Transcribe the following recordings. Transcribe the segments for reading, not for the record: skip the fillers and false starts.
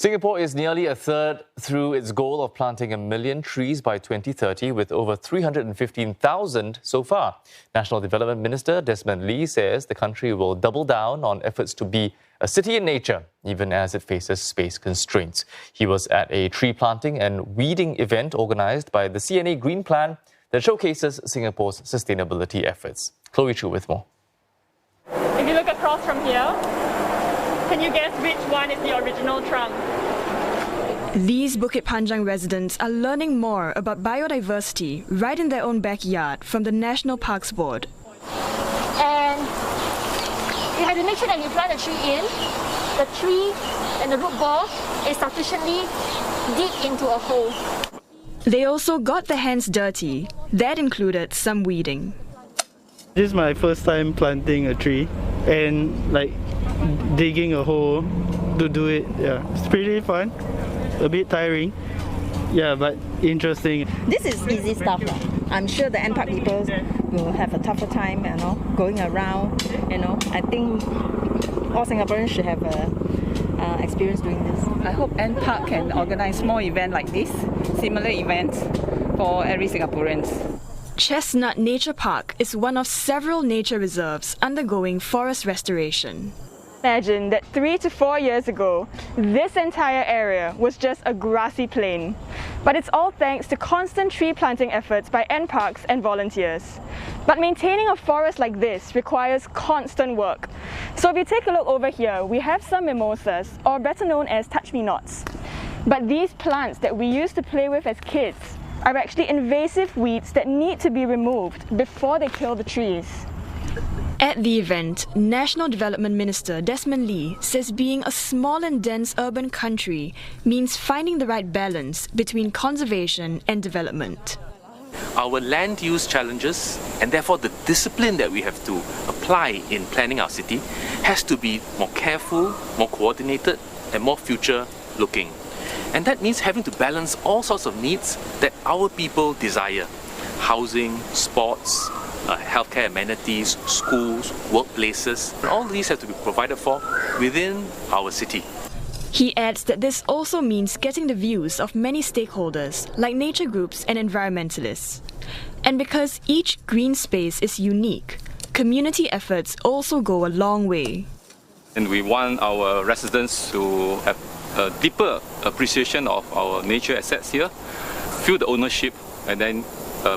Singapore is nearly a third through its goal of planting 1 million trees by 2030, with over 315,000 so far. National Development Minister Desmond Lee says the country will double down on efforts to be a city in nature, even as it faces space constraints. He was at a tree planting and weeding event organised by the CNA Green Plan that showcases Singapore's sustainability efforts. Chloe Chu with more. If you look across from here, can you guess which one is the original trunk? These Bukit Panjang residents are learning more about biodiversity right in their own backyard from the National Parks Board. And you have to make sure that you plant the tree in. The tree and the root ball is sufficiently deep into a hole. They also got their hands dirty. That included some weeding. This is my first time planting a tree and digging a hole to do it. Yeah, it's pretty fun, a bit tiring, yeah, but interesting. This is easy stuff. I'm sure the NPark people will have a tougher time, going around. I think all Singaporeans should have experience doing this. I hope NPark can organise more events like this, similar events for every Singaporean. Chestnut Nature Park is one of several nature reserves undergoing forest restoration. Imagine that 3 to 4 years ago, this entire area was just a grassy plain. But it's all thanks to constant tree planting efforts by NParks and volunteers. But maintaining a forest like this requires constant work. So if you take a look over here, we have some mimosas, or better known as touch-me-nots. But these plants that we used to play with as kids are actually invasive weeds that need to be removed before they kill the trees. At the event, National Development Minister Desmond Lee says being a small and dense urban country means finding the right balance between conservation and development. Our land use challenges, and therefore the discipline that we have to apply in planning our city, has to be more careful, more coordinated, and more future-looking. And that means having to balance all sorts of needs that our people desire: housing, sports, healthcare amenities, schools, workplaces. All these have to be provided for within our city. He adds that this also means getting the views of many stakeholders, like nature groups and environmentalists. And because each green space is unique, community efforts also go a long way. And we want our residents to have a deeper appreciation of our nature assets here, feel the ownership, and then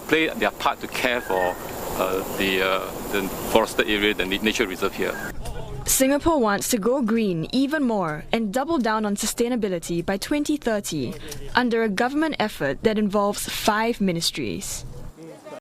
play their part to care for the forested area, the nature reserve here. Singapore wants to go green even more and double down on sustainability by 2030 under a government effort that involves 5 ministries.